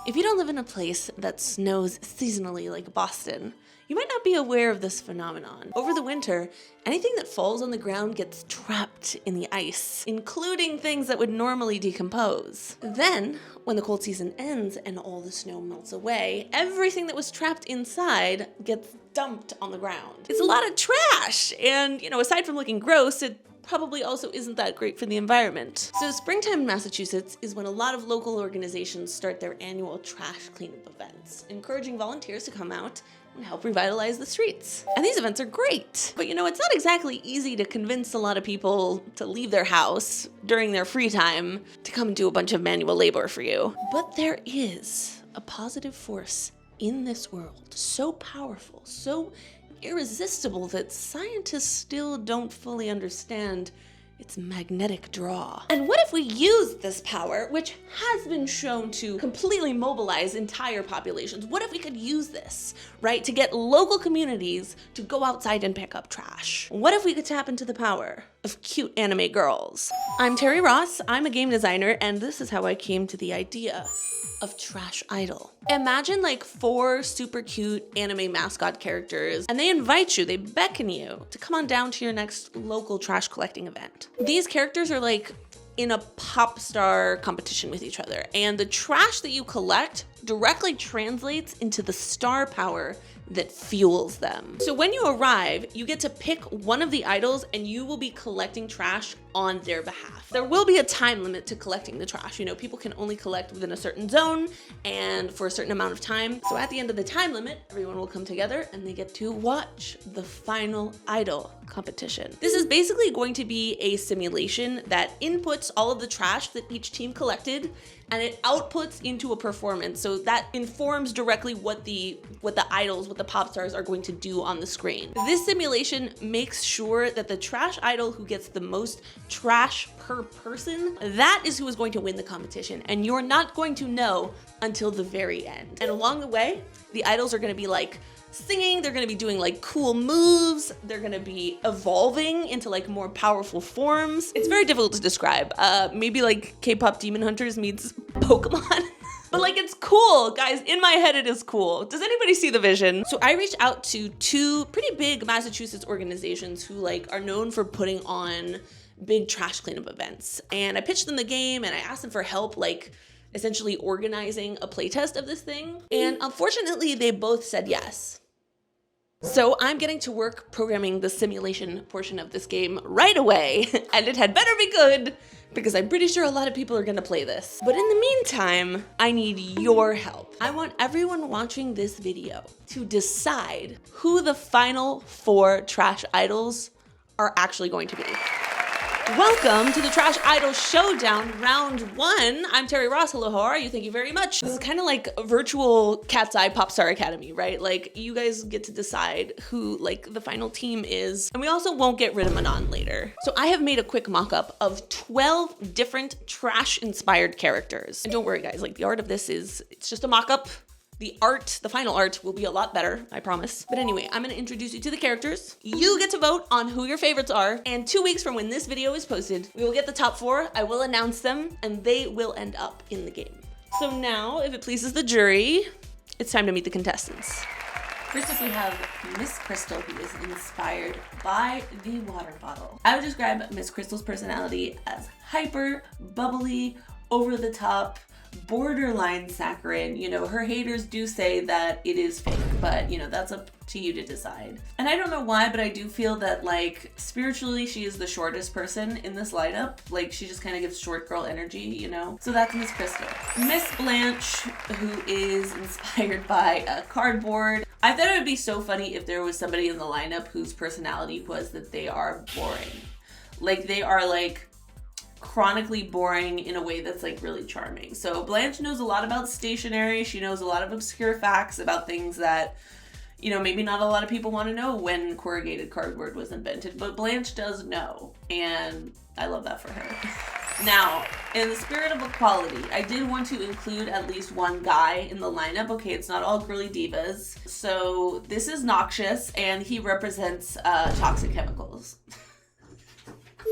If you don't live in a place that snows seasonally like Boston, you might not be aware of this phenomenon. Over the winter, anything that falls on the ground gets trapped in the ice, including things that would normally decompose. Then, when the cold season ends and all the snow melts away, everything that was trapped inside gets dumped on the ground. It's a lot of trash, and aside from looking gross, it probably also isn't that great for the environment. So springtime in Massachusetts is when a lot of local organizations start their annual trash cleanup events, encouraging volunteers to come out and help revitalize the streets. And these events are great, but it's not exactly easy to convince a lot of people to leave their house during their free time to come and do a bunch of manual labor for you. But there is a positive force in this world, so powerful, so irresistible that scientists still don't fully understand its magnetic draw. And what if we use this power, which has been shown to completely mobilize entire populations? What if we could use this, right, to get local communities to go outside and pick up trash? What if we could tap into the power of cute anime girls? I'm Terry Ross, I'm a game designer, and this is how I came to the idea of Trash Idol. Imagine like 4 super cute anime mascot characters, and they invite you, they beckon you to come on down to your next local trash collecting event. These characters are like in a pop star competition with each other, and the trash that you collect directly translates into the star power that fuels them. So when you arrive, you get to pick one of the idols and you will be collecting trash on their behalf. There will be a time limit to collecting the trash. People can only collect within a certain zone and for a certain amount of time. So at the end of the time limit, everyone will come together and they get to watch the final idol competition. This is basically going to be a simulation that inputs all of the trash that each team collected and it outputs into a performance. So that informs directly what the idols, what the pop stars are going to do on the screen. This simulation makes sure that the trash idol who gets the most trash per person, that is who is going to win the competition. And you're not going to know until the very end. And along the way, the idols are gonna be like singing, they're gonna be doing like cool moves, they're gonna be evolving into like more powerful forms. It's very difficult to describe. Maybe like K-pop Demon Hunters meets Pokemon. But like, it's cool, guys. In my head, it is cool. Does anybody see the vision? So I reached out to 2 pretty big Massachusetts organizations who like are known for putting on big trash cleanup events. And I pitched them the game and I asked them for help, like essentially organizing a playtest of this thing. And unfortunately, they both said yes. So I'm getting to work programming the simulation portion of this game right away, and it had better be good because I'm pretty sure a lot of people are gonna play this. But in the meantime, I need your help. I want everyone watching this video to decide who the final 4 trash idols are actually going to be. Welcome to the Trash Idol Showdown, round 1. I'm Terry Ross. Hello, how are you? Thank you very much. This is kind of like a virtual Cat's Eye Pop Star Academy, right? Like, you guys get to decide who like the final team is. And we also won't get rid of Manon later. So I have made a quick mock-up of 12 different trash-inspired characters. And don't worry, guys, like the art of this it's just a mock-up. The final art will be a lot better, I promise. But anyway, I'm gonna introduce you to the characters. You get to vote on who your favorites are. And 2 weeks from when this video is posted, we will get the top 4. I will announce them and they will end up in the game. So now, if it pleases the jury, it's time to meet the contestants. First up, we have Miss Crisstal, who is inspired by the water bottle. I would describe Miss Crisstal's personality as hyper, bubbly, over the top, borderline saccharine. Her haters do say that it is fake, but that's up to you to decide. And I don't know why, but I do feel that like spiritually she is the shortest person in this lineup. Like, she just kind of gives short girl energy, So that's Miss Crisstal. Miss Blanche, who is inspired by a cardboard. I thought it would be so funny if there was somebody in the lineup whose personality was that they are boring. Like, they are like chronically boring in a way that's like really charming. So Blanche knows a lot about stationery. She knows a lot of obscure facts about things that, maybe not a lot of people want to know when corrugated cardboard was invented, but Blanche does know, and I love that for her. Now, in the spirit of equality, I did want to include at least one guy in the lineup. Okay, it's not all girly divas. So this is Noxxious, and he represents toxic chemicals.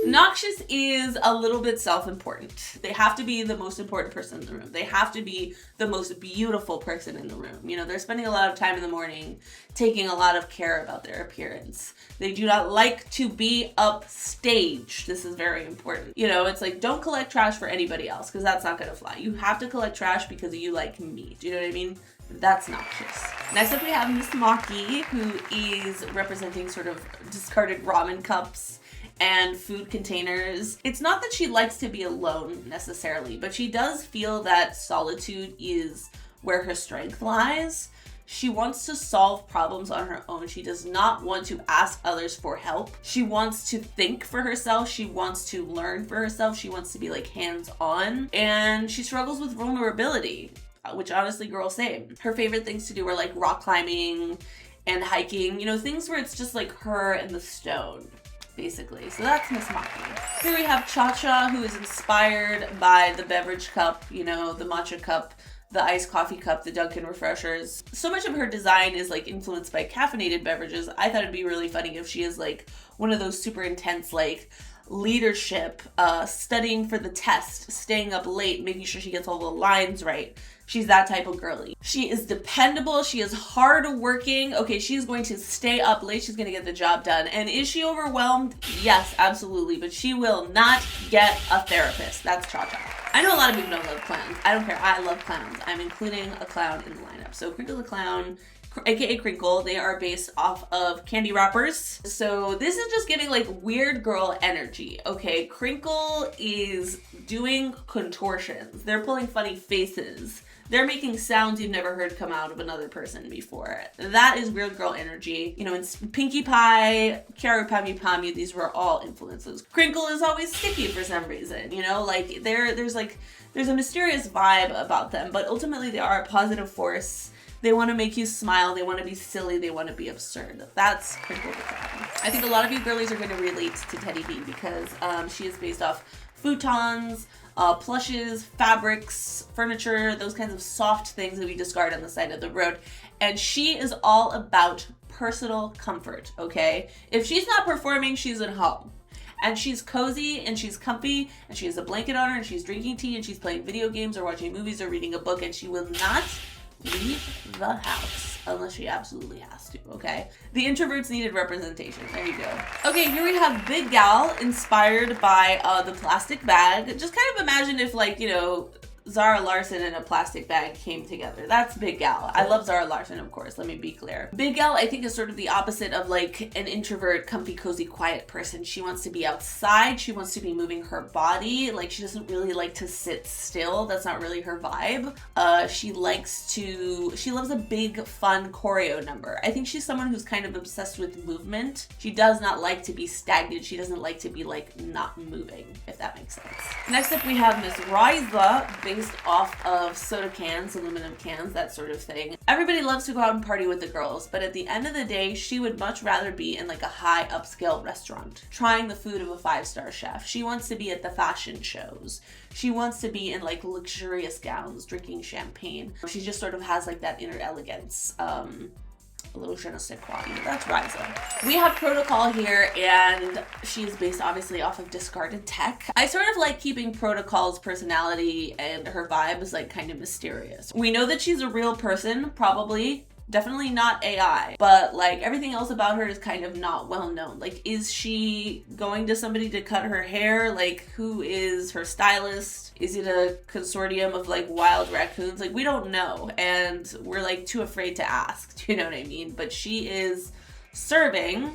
Noxxious is a little bit self-important. They have to be the most important person in the room. They have to be the most beautiful person in the room. You know, they're spending a lot of time in the morning taking a lot of care about their appearance. They do not like to be upstage. This is very important. You know, it's like, don't collect trash for anybody else because that's not gonna fly. You have to collect trash because you like me. Do you know what I mean? That's Noxxious. Next up we have Miss Mocky, who is representing sort of discarded ramen cups and food containers. It's not that she likes to be alone necessarily, but she does feel that solitude is where her strength lies. She wants to solve problems on her own. She does not want to ask others for help. She wants to think for herself. She wants to learn for herself. She wants to be like hands-on, and she struggles with vulnerability, which honestly, girl, same. Her favorite things to do are like rock climbing and hiking, you know, things where it's just like her and the stone, basically. So that's Miss Mocky. Here we have Cha-Cha, who is inspired by the beverage cup, you know, the matcha cup, the iced coffee cup, the Dunkin' refreshers. So much of her design is like influenced by caffeinated beverages. I thought it'd be really funny if she is like one of those super intense, like leadership, studying for the test, staying up late, making sure she gets all the lines right. She's that type of girly. She is dependable. She is hardworking. Okay, she's going to stay up late. She's going to get the job done. And is she overwhelmed? Yes, absolutely. But she will not get a therapist. That's Cha-Cha. I know a lot of people don't love clowns. I don't care. I love clowns. I'm including a clown in the lineup. So Crinkle the Clown, aka Crinkle, they are based off of candy wrappers. So this is just giving like weird girl energy. Okay, Crinkle is doing contortions. They're pulling funny faces. They're making sounds you've never heard come out of another person before. That is weird girl energy. You know, in Pinkie Pie, Kiaru Pami Pami, these were all influences. Crinkle is always sticky for some reason, you know, like there's a mysterious vibe about them, but ultimately they are a positive force. They want to make you smile. They want to be silly. They want to be absurd. That's Crinkle the Clown. I think a lot of you girlies are going to relate to TeddyBea because she is based off futons, plushes, fabrics, furniture, those kinds of soft things that we discard on the side of the road. And she is all about personal comfort, okay? If she's not performing, she's at home. And she's cozy and she's comfy and she has a blanket on her and she's drinking tea and she's playing video games or watching movies or reading a book, and she will not leave the house unless she absolutely has to, okay? The introverts needed representation. There you go. Okay, here we have Big Gal, inspired by the plastic bag. Just kind of imagine if, like, you know, Zara Larsson and a plastic bag came together. That's Big Gal. I love Zara Larsson, of course, let me be clear. Big Gal, I think, is sort of the opposite of like an introvert, comfy, cozy, quiet person. She wants to be outside. She wants to be moving her body. Like, she doesn't really like to sit still. That's not really her vibe. She loves a big, fun choreo number. I think she's someone who's kind of obsessed with movement. She does not like to be stagnant. She doesn't like to be like not moving, if that makes sense. Next up, we have Miss Riza, based off of soda cans, aluminum cans, that sort of thing. Everybody loves to go out and party with the girls, but at the end of the day, she would much rather be in like a high upscale restaurant, trying the food of a 5-star chef. She wants to be at the fashion shows. She wants to be in like luxurious gowns, drinking champagne. She just sort of has like that inner elegance. A little je ne sais quoi. That's Riza. We have Prodacall here, and she's based obviously off of discarded tech. I sort of like keeping Prodacall's personality and her vibe is like kind of mysterious. We know that she's a real person, probably. Definitely not AI, but like everything else about her is kind of not well known. Like, is she going to somebody to cut her hair? Like, who is her stylist? Is it a consortium of like wild raccoons? Like, we don't know, and we're like too afraid to ask. Do you know what I mean? But she is serving.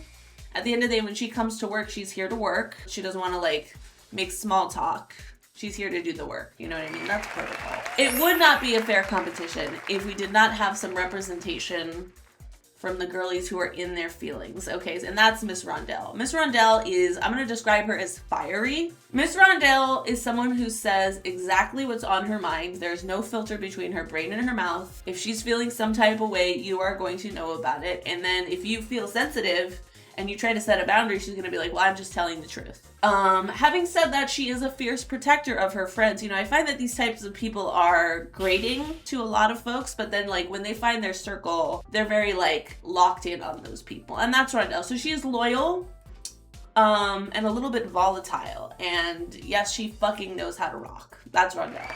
At the end of the day, when she comes to work, she's here to work. She doesn't want to like make small talk. She's here to do the work. You know what I mean? That's Prodacall. It would not be a fair competition if we did not have some representation from the girlies who are in their feelings. Okay, and that's Miss Rondelle. Miss Rondelle is, I'm going to describe her as fiery. Miss Rondelle is someone who says exactly what's on her mind. There's no filter between her brain and her mouth. If she's feeling some type of way, you are going to know about it. And then if you feel sensitive and you try to set a boundary, she's going to be like, well, I'm just telling the truth. Having said that, she is a fierce protector of her friends. You know, I find that these types of people are grating to a lot of folks, but then like when they find their circle, they're very like locked in on those people. And that's Rondelle. So she is loyal. and a little bit volatile. And yes, she fucking knows how to rock. That's Rondelle.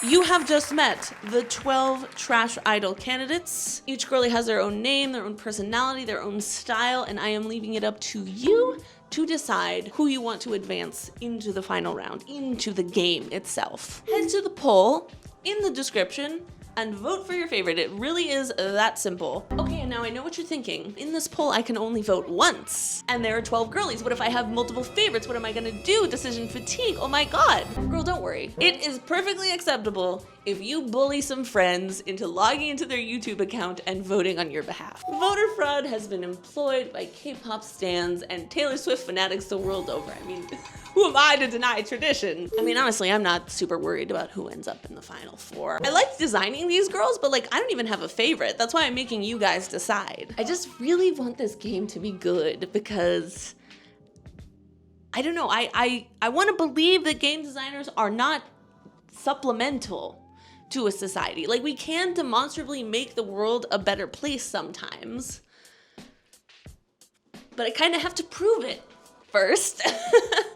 You have just met the 12 Trash Idol candidates. Each girlie has their own name, their own personality, their own style, and I am leaving it up to you to decide who you want to advance into the final round, into the game itself. Head to the poll in the description and vote for your favorite. It really is that simple. Okay, and now I know what you're thinking. In this poll, I can only vote once. And there are 12 girlies. What if I have multiple favorites? What am I gonna do? Decision fatigue, oh my God. Girl, don't worry. It is perfectly acceptable if you bully some friends into logging into their YouTube account and voting on your behalf. Voter fraud has been employed by K-pop stans and Taylor Swift fanatics the world over. I mean, who am I to deny tradition? I mean, honestly, I'm not super worried about who ends up in the final four. I like designing these girls, but like, I don't even have a favorite. That's why I'm making you guys decide. I just really want this game to be good because, I don't know, I want to believe that game designers are not supplemental to a society. Like, we can demonstrably make the world a better place sometimes, but I kind of have to prove it first.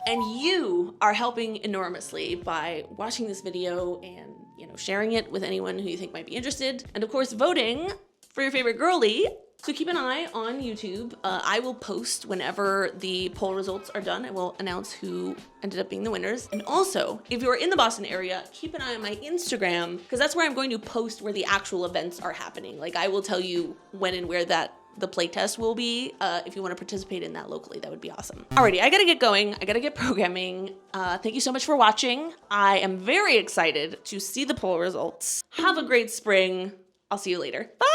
And you are helping enormously by watching this video and, you know, sharing it with anyone who you think might be interested. And of course, voting for your favorite girly. So keep an eye on YouTube. I will post whenever the poll results are done. I will announce who ended up being the winners. And also, if you're in the Boston area, keep an eye on my Instagram, because that's where I'm going to post where the actual events are happening. Like, I will tell you when and where the playtest will be. If you want to participate in that locally, that would be awesome. Alrighty, I gotta get going. I gotta get programming. Thank you so much for watching. I am very excited to see the poll results. Have a great spring. I'll see you later. Bye!